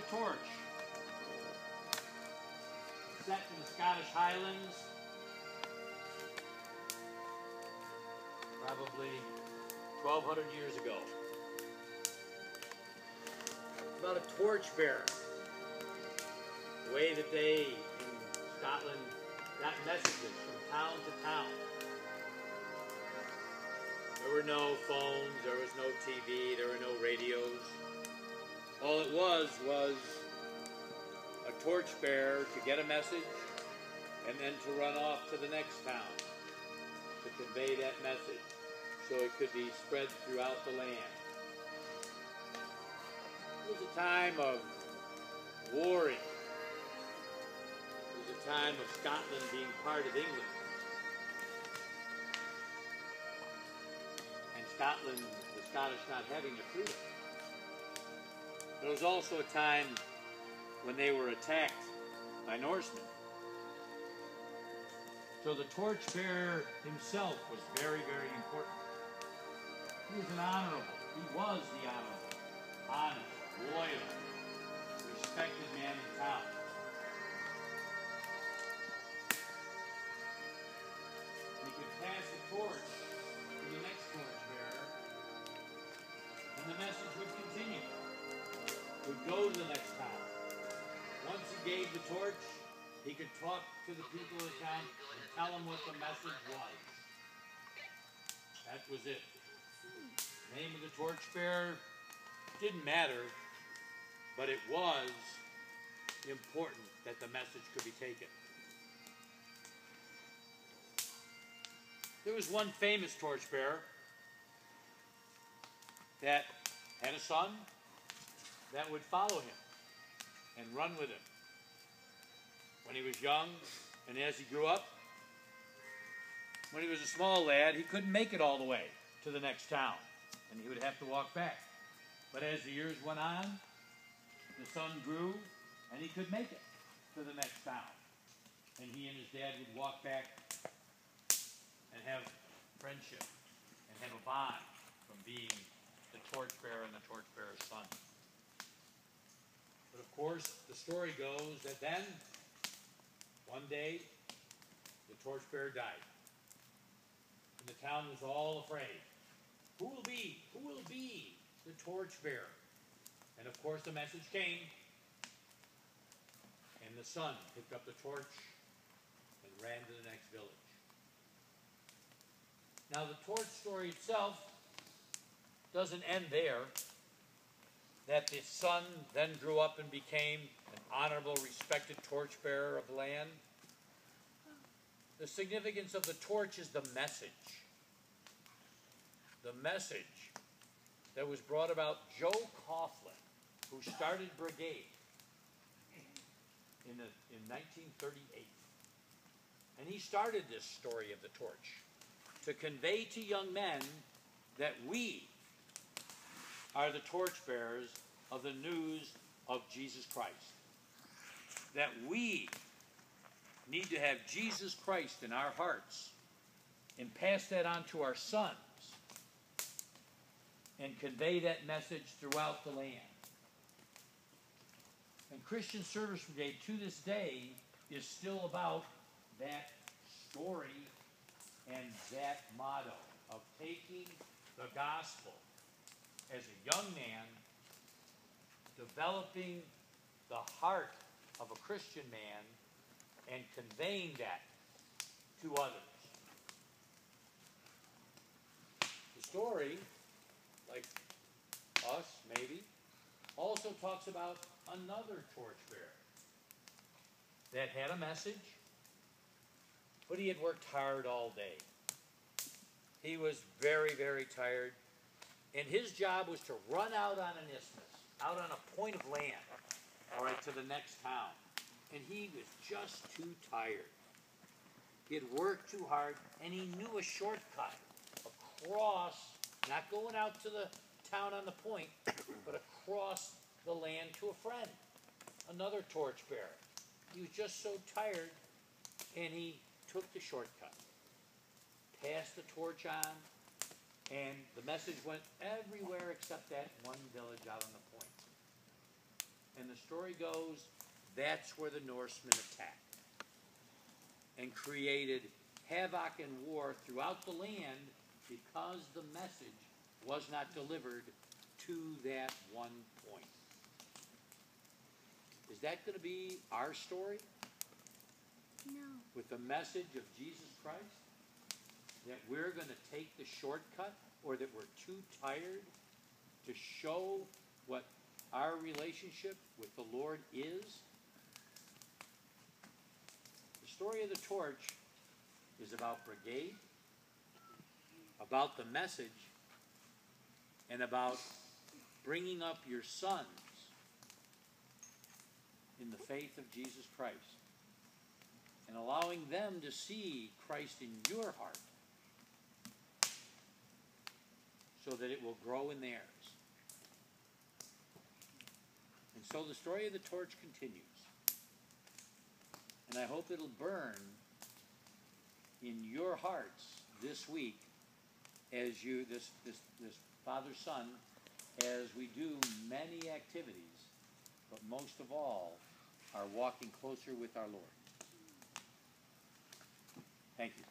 torch. Set in the Scottish Highlands, probably 1,200 years ago. It's about a torch bearer. The way that they in Scotland got messages from town to town. There were no phones, there was no TV, there were no radios. All it was a torch bearer to get a message and then to run off to the next town to convey that message so it could be spread throughout the land. It was a time of warring. It was a time of Scotland being part of England. And Scotland, the Scottish not having their freedom. It was also a time when they were attacked by Norsemen. So the torchbearer himself was very, very important. He was an honorable. He was the honorable, honest, loyal, respected man in town. He could pass the torch to the next torchbearer, and the message would continue. Would go to the next town. Once he gave the torch, he could talk to the people of the town and tell them what the message was. That was it. The name of the torchbearer didn't matter, but it was important that the message could be taken. There was one famous torchbearer that had a son that would follow him and run with him. When he was young and as he grew up, when he was a small lad, he couldn't make it all the way to the next town, and he would have to walk back. But as the years went on, the son grew, and he could make it to the next town. And he and his dad would walk back and have friendship and have a bond from being the torchbearer and the torchbearer's son. But of course, the story goes that then, one day, the torchbearer died. And the town was all afraid. Who will be the torchbearer? And of course, the message came. And the son picked up the torch and ran to the next village. Now, the torch story itself doesn't end there. That the son then grew up and became an honorable, respected torchbearer of the land. The significance of the torch is the message. The message that was brought about Joe Coughlin, who started Brigade in 1938. And he started this story of the torch to convey to young men that we are the torchbearers of the news of Jesus Christ. That we need to have Jesus Christ in our hearts and pass that on to our sons and convey that message throughout the land. And Christian Service Brigade to this day is still about that story and that motto of taking the gospel as a young man, developing the heart of a Christian man, and conveying that to others. The story, like us maybe, also talks about another torchbearer that had a message, but he had worked hard all day. He was very, very tired. And his job was to run out on an isthmus, out on a point of land, all right, to the next town. And he was just too tired. He had worked too hard, and he knew a shortcut across, not going out to the town on the point, but across the land to a friend, another torchbearer. He was just so tired, and he took the shortcut, passed the torch on, and the message went everywhere except that one village out on the point. And the story goes, that's where the Norsemen attacked and created havoc and war throughout the land because the message was not delivered to that one point. Is that going to be our story? No. With the message of Jesus Christ? That we're going to take the shortcut, or that we're too tired to show what our relationship with the Lord is? The story of the torch is about brigade, about the message, and about bringing up your sons in the faith of Jesus Christ and allowing them to see Christ in your heart so that it will grow in theirs. And so the story of the torch continues. And I hope it'll burn in your hearts this week as you, this father-son, as we do many activities, but most of all, are walking closer with our Lord. Thank you.